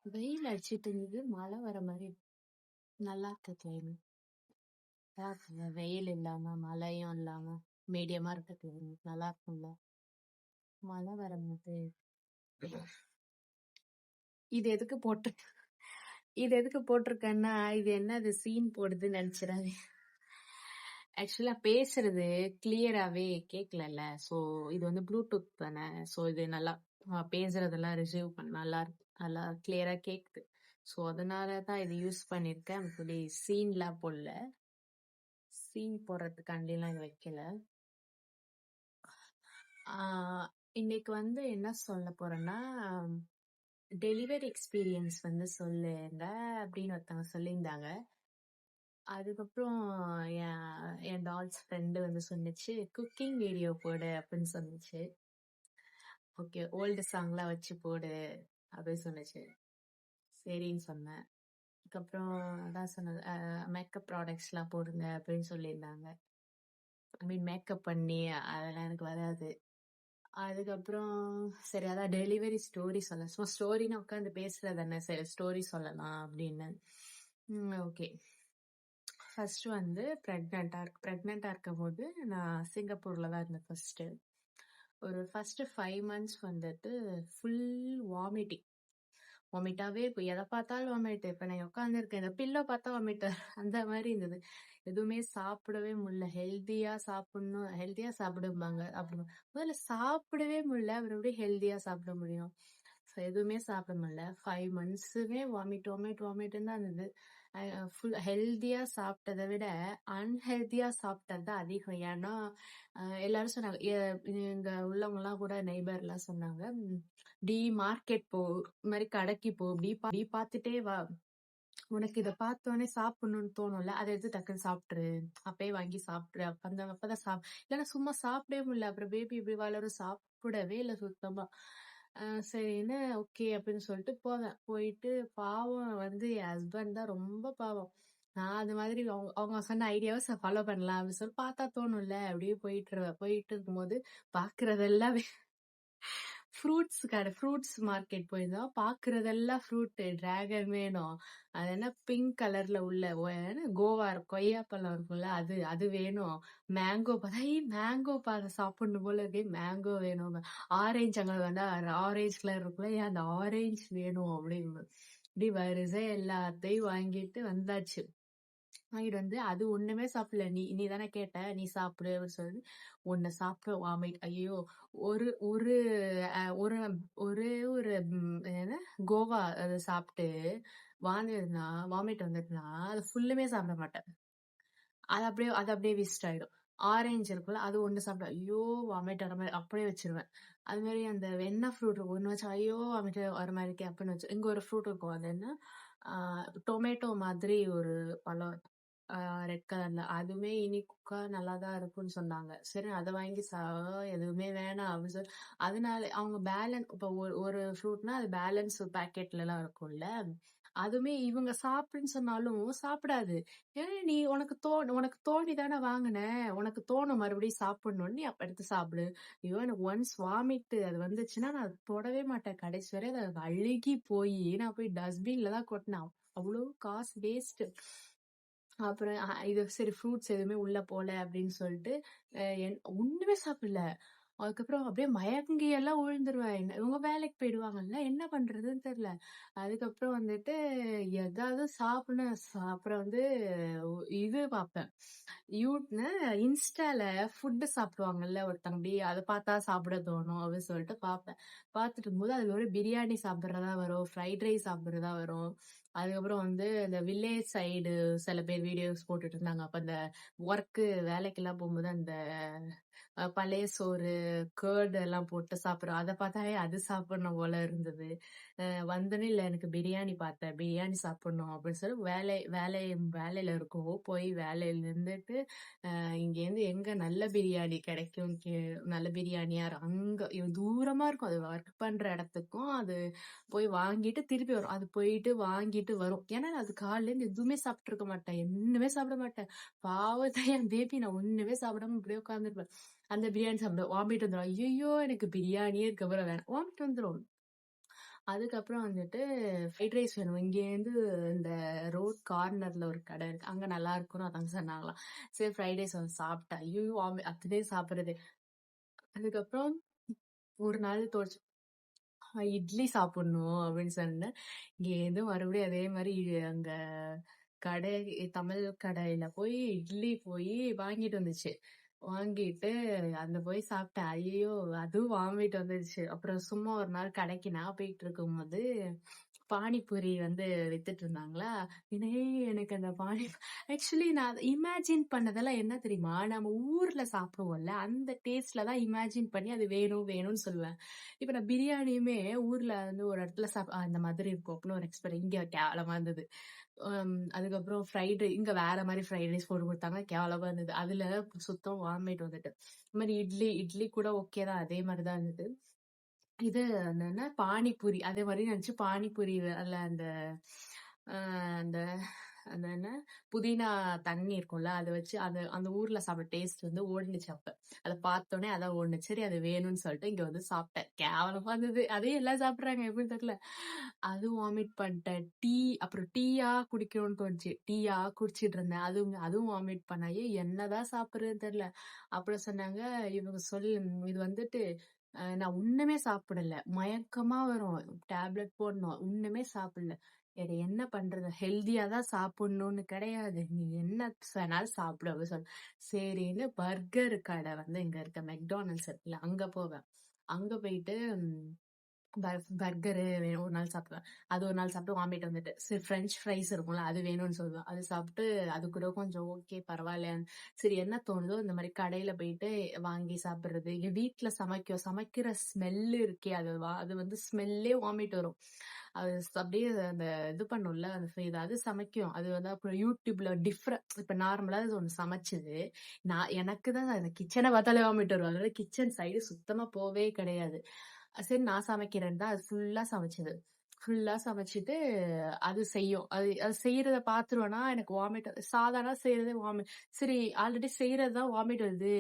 வெயில் அடிச்சிட்டு இருந்தது. மழை வர மாதிரி நல்லா இருக்கு கிளைமேட். நல்லா இருக்குங்க. வெயில் இல்லாம மழையும் இல்லாம மீடியமா இருக்க கிளைமேட் நல்லா இருக்கும்ல. மழை வரும்போது இது எதுக்கு போட்டு இது எதுக்கு போட்டிருக்கேன்னா, இது என்ன இது சீன் போடுதுன்னு நினைச்சிடாது. ஆக்சுவலா பேசுறது கிளியராவே கேட்கலல்ல. ஸோ இது வந்து ப்ளூடூத் தானே. ஸோ இது நல்லா பேசுறதெல்லாம் ரிசீவ் பண்ண நல்லா நல்லா கிளியரா கேக்குது. ஸோ அதனால தான் இது யூஸ் பண்ணிருக்கேன். அப்படி சீன்லாம் போடல. சீன் போடுறதுக்காண்டிலாம் இது வைக்கல. இன்னைக்கு வந்து என்ன சொல்ல போறேன்னா, டெலிவரி எக்ஸ்பீரியன்ஸ் வந்து சொல்லுங்க அப்படின்னு ஒருத்தவங்க சொல்லியிருந்தாங்க. அதுக்கப்புறம் என் டால்ஸ் ஃப்ரெண்டு வந்து சொன்னிச்சு, குக்கிங் வீடியோ போடு அப்படின்னு சொன்னிச்சு. ஓகே, ஓல்டு சாங்லாம் வச்சு போடு அப்படின்னு சொன்னிச்சு. சரின்னு சொன்னேன். அதுக்கப்புறம் அதான் சொன்னது, மேக்கப் ப்ராடக்ட்ஸ்லாம் போடுங்க அப்படின்னு சொல்லியிருந்தாங்க. ஐ மீன் மேக்கப் பண்ணி அதெல்லாம் எனக்கு வராது. அதுக்கப்புறம் சரி அதான் டெலிவரி ஸ்டோரி சொல்ல. ஸோ ஸ்டோரின்னு உட்காந்து பேசுறது தானே, சரி ஸ்டோரி சொல்லலாம் அப்படின்னு. ஓகே. ஃபர்ஸ்ட் வந்து ப்ரெக்னெண்டா இருக்கும் போது நான் சிங்கப்பூர்ல தான் இருந்தேன் ஃபர்ஸ்ட். ஒரு ஃபர்ஸ்ட் 5 months வந்துட்டு ஃபுல் வாமிட்டிங். வாமிட்டாவே இப்போ எதை பார்த்தாலும் வாமிட். இப்போ நான் உட்காந்துருக்கேன், இந்த பில்லோ பார்த்தா வாமிட் அந்த மாதிரி இருந்தது. எதுவுமே சாப்பிடவே முடியல. ஹெல்த்தியா சாப்பிடணும், ஹெல்த்தியா சாப்பிடுவாங்க அப்படி முதல்ல சாப்பிடவே முடியல. அப்புறம் எப்படி ஹெல்த்தியா சாப்பிட முடியும்? ஸோ எதுவுமே சாப்பிட முடியல. 5 monthsமே வாமிட் வாமிட் வாமிட்னு தான் இருந்தது. ஃபுல் ஹெல்த்தியா சாப்பிட்டதை விட அன்ஹெல்த்தியா சாப்பிட்டது தான் அதிகம். ஏன்னா எல்லாரும் சொன்னாங்க, இங்க உள்ளவங்க எல்லாம் கூட நெய்பர் எல்லாம் சொன்னாங்க, டி மார்க்கெட் போ, இந்த மாதிரி கடைக்கு போ, இப்படி பார்த்துட்டே வா, உனக்கு இதை பார்த்தோன்னே சாப்பிடணும்னு தோணும்ல, அதை எடுத்து டக்குன்னு சாப்பிட்டுரு, அப்பயே வாங்கி சாப்பிட்டுரு, அப்பதான் இல்லைன்னா சும்மா சாப்பிடவே முடியல. அப்புறம் பேபி இப்படி வளரும், சாப்பிடவே இல்லை சுத்தமா. சரின்னு ஓகே அப்படின்னு சொல்லிட்டு போவேன். போயிட்டு பாவம் வந்து என் ஹஸ்பண்ட் தான் ரொம்ப பாவம். நான் அது மாதிரி அவங்க சொன்ன ஐடியாவை ஃபாலோ பண்ணலாம் அப்படின்னு சொல்லி பார்த்தா தோணும்ல, அப்படியே போயிட்டு இருக்கும்போது பாக்குறதெல்லாம் ஃப்ரூட்ஸ் மார்க்கெட் போயிருந்தோம். பாக்குறதெல்லாம் ஃப்ரூட், டிராகன் வேணும், அது என்ன பிங்க் கலர்ல உள்ள கோவா கொய்யாப்பழம் இருக்கும்ல, அது வேணும். மேங்கோ பார்த்தா மேங்கோ சாப்பிடணும் போல இருக்கே, மேங்கோ வேணும். ஆரஞ்சு அங்க வேண்டா, ஆரஞ்சு கலர் இருக்குல்ல, அந்த ஆரஞ்சு வேணும் அப்படின்னு இப்படி வரிசை எல்லாத்தையும் வாங்கிட்டு வந்தாச்சு. வாங்கிட்டு வந்து அது ஒண்ணுமே சாப்பிடல. நீ தானே கேட்ட, நீ சாப்பிடு அப்படின்னு சொல்லி ஒன்ன சாப்பிட வாமிட். ஐயோ, ஒரு ஒரு ஒரு ஒரே ஒரு என்ன கோவா அதை சாப்பிட்டு வாமிட் வந்துருந்தா அது ஃபுல்லுமே சாப்பிட மாட்டேன். அது அப்படியே வேஸ்ட் ஆயிடும். ஆரஞ்சு இருக்குல்ல, அது ஒண்ணு சாப்பிட ஐயோ வாமிட் வர மாதிரி அப்படியே வச்சிருவேன். அது மாதிரி அந்த வெண்ணெய் ஃப்ரூட் இருக்கும், ஒண்ணு வச்சு ஐயோ வாமிட் வர மாதிரி இருக்கே அப்படின்னு வச்சு. இங்க ஒரு ஃப்ரூட் இருக்கும், அது என்ன டொமேட்டோ மாதிரி ஒரு பழம், ரெட் கலர்ல. அதுவுமே இனிக்கா நல்லாதான் இருக்கும்னு சொன்னாங்க. சரி அதை வாங்கி எதுவுமே வேணாம் அப்படின்னு சொல்லி, அதனால அவங்க பேலன்ஸ் இப்போ ஒரு ஃப்ரூட்னா அது பேலன்ஸ் பேக்கெட்ல எல்லாம் இருக்கும்ல, அதுவுமே இவங்க சாப்பிடுன்னு சொன்னாலும் சாப்பிடாது. ஏன்னா நீ உனக்கு தோணி தானே வாங்கின, உனக்கு தோணும் மறுபடியும் சாப்பிடணும்னு, நீ அப்ப எடுத்து சாப்பிடு. ஐயோ எனக்கு ஒன்ஸ் வாமிட் அது வந்துச்சுன்னா நான் தொடவே மாட்டேன் கடைசி வரை. அது அழுகி போய் நான் போய் டஸ்ட்பின்ல தான் கொட்டினேன். அவ்வளவு காசு வேஸ்ட். அப்புறம் இது சரி ஃப்ரூட்ஸ் எதுவுமே உள்ள போல அப்படின்னு சொல்லிட்டு ஒண்ணுமே சாப்பிடல. அதுக்கப்புறம் அப்படியே மயங்கி எல்லாம் விழுந்துருவேன். இவங்க வேலைக்கு போயிடுவாங்கல்ல, என்ன பண்றதுன்னு தெரியல. அதுக்கப்புறம் வந்துட்டு ஏதாவது சாப்பிடணும். அப்புறம் வந்து இது பார்ப்பேன், இன்ஸ்டால ஃபுட்டு சாப்பிடுவாங்கல்ல ஒருத்தங்க, அப்படி அதை பார்த்தா சாப்பிட தோணும் அப்படின்னு சொல்லிட்டு பார்ப்பேன். பார்த்துட்டு இருக்கும்போது அது ஒரு பிரியாணி சாப்பிட்றதா வரும், ஃப்ரைட் ரைஸ் சாப்பிட்றதா வரும். அதுக்கப்புறம் வந்து இந்த வில்லேஜ் சைடு சில பேர் வீடியோஸ் போட்டுட்டு இருந்தாங்க. அப்ப அந்த வேலைக்கெல்லாம் போகும்போது அந்த பழைய சோறு, கேர்டு எல்லாம் போட்டு சாப்பிடுறோம். அதை பார்த்தா அது சாப்பிடணும் போல இருந்தது. வந்தோடனே இல்ல எனக்கு பிரியாணி பார்த்தேன், பிரியாணி சாப்பிடணும் அப்படின்னு சொல்லி வேலையில இருக்கோம். போய் வேலையில இருந்துட்டு இங்கேருந்து எங்க நல்ல பிரியாணி கிடைக்கும், நல்ல பிரியாணியா அங்க தூரமா இருக்கும், அது ஒர்க் பண்ற இடத்துக்கும் அது போய் வாங்கிட்டு திருப்பி வரும். அது போயிட்டு வாங்கிட்டு வரும். ஏன்னா அது காலையில இருந்து எதுவுமே சாப்பிட்டு இருக்க மாட்டேன், ஒண்ணுமே சாப்பிட மாட்டேன். பாவத்தான் என் பேபி, நான் ஒண்ணுமே சாப்பிடாம இப்படியே உட்காந்துருப்பேன். அந்த பிரியாணி சாப்பிட வாமிட் வந்துடும். ஐயோ எனக்கு பிரியாணியே இருக்க போற வேணாம், வாமிட் வந்துடும். அதுக்கப்புறம் வந்துட்டு ஃப்ரைட் ரைஸ் வேணும். இங்கேருந்து இந்த ரோட் கார்னர்ல ஒரு கடை இருக்கு. அங்க நல்லா இருக்கும்னு அதாங்க சொன்னாங்களாம். சரி ஃப்ரைட் ரைஸ் வந்து சாப்பிட்டேன். ஐயோ! அதுவே சாப்பிடுறது. அதுக்கப்புறம் ஒரு நாள் தோணுச்சு, இட்லி சாப்பிடணும் அப்படின்னு சொன்னேன். இங்கேருந்து மறுபடியும் அதே மாரி அங்க கடை தமிழ் கடையில போய் இட்லி போய் வாங்கிட்டு வந்துச்சு. வாங்கிட்டு அந்த போய் சாப்பிட்டேன். ஐயையோ! அதுவும் வாமிட் வந்துருச்சு. அப்புறம் சும்மா ஒரு நாள் கடைக்கு நான் போயிட்டு இருக்கும்போது, பானிபூரி வந்து வித்துட்டு இருந்தாங்களா, எனக்கு அந்த ஆக்சுவலி நான் அத இமேஜின் பண்ணதெல்லாம் என்ன தெரியுமா? நம்ம ஊர்ல சாப்பிடுவோம்ல, அந்த டேஸ்ட்ல தான் இமேஜின் பண்ணி அது வேணும் வேணும்னு சொல்லுவேன். இப்ப நான் பிரியாணியுமே ஊர்ல வந்து ஒரு இடத்துல அந்த மாதிரி இருக்கும் அப்படின்னு ஒரு இங்க கேவலமா இருந்தது. அதுக்கப்புறம் இங்க வேற மாதிரி ஃப்ரைட் ரைஸ் போட்டு கொடுத்தாங்க, கேவலமா இருந்தது. அதுல சுத்தம் வாமிட் வந்துட்டு. இந்த மாதிரி இட்லி இட்லி கூட ஓகே தான், அதே மாதிரிதான் இருந்தது. இது என்னன்னா பானிபூரி அதே மாதிரி நினைச்சு பானிபூரி அதுல அந்த அந்த அந்த என்ன புதினா தண்ணி இருக்கும்ல, அதை வச்சு அந்த அந்த ஊர்ல சாப்பிட்ட டேஸ்ட் வந்து ஓடுனுச்சு. அப்ப அதை பார்த்தோன்னே அதான் ஓடுனுச்சு. சரி அது வேணும்னு சொல்லிட்டு இங்க வந்து சாப்பிட்டேன். கேவலமா இருந்தது. அதையும் எல்லாம் சாப்பிடுறாங்க எப்படின்னு தெரியல. அதுவும் வாமிட் பண்ணிட்டேன். அப்புறம் டீயா குடிக்கணும்னு தோணுச்சு. டீயா குடிச்சிட்டு இருந்தேன். அதுவும் வாமிட் பண்ணாயே, என்னதான் சாப்பிடுறதுன்னு தெரியல. அப்புறம் சொன்னாங்க, இவங்க இது வந்துட்டு நான் ஒண்ணுமே சாப்பிடல. மயக்கமா வரும். டேப்லெட் போடணும். ஒண்ணுமே சாப்பிடல. வேற என்ன பண்றது? ஹெல்தியா தான் சாப்பிடணும்னு கிடையாது. நீ என்ன வேணாலும் சாப்பிடு அப்படின்னு சரின்னு பர்கர் கடை வந்து இங்க இருக்க மெக்டானல்ட்ஸ் இருக்குல்ல, அங்க போவேன். அங்க போயிட்டு பர்கரு வேணும் ஒரு நாள் சாப்பிடுவேன். அது ஒரு நாள் சாப்பிட்டு வாமிட் வந்துட்டு, சரி ஃப்ரெஞ்ச் ஃப்ரைஸ் இருக்கும்ல, அது வேணும்னு சொல்லுவேன். அது சாப்பிட்டு அது கூட கொஞ்சம் ஓகே பரவாயில்ல. சரி என்ன தோணுதோ இந்த மாதிரி கடையில போயிட்டு வாங்கி சாப்பிடுறது. இங்க வீட்டுல சமைக்கிற ஸ்மெல்லு இருக்கே, அது வந்து ஸ்மெல்லே வாமிட் வரும். அது அப்படியே அந்த இது பண்ணும்ல, அது சமைக்கும். அது வந்து அப்புறம் யூடியூப்ல இப்ப நார்மலா அது ஒண்ணு சமைச்சது. எனக்கு தான் அந்த கிச்சனை பார்த்தாலே வாமிட் வரும். அதனால கிச்சன் சைடு சுத்தமா போவே கிடையாது. சரி நான் சமைக்கிறேன்னு தான் அது ஃபுல்லா சமைச்சது. ஃபுல்லா சமைச்சிட்டு அது செய்யும். அது அது செய்யறத பாத்துருவேனா எனக்கு வாமிட். சாதாரண செய்யறதே வாமிட். சரி ஆல்ரெடி செய்யறதுதான் வாமிட் வருது.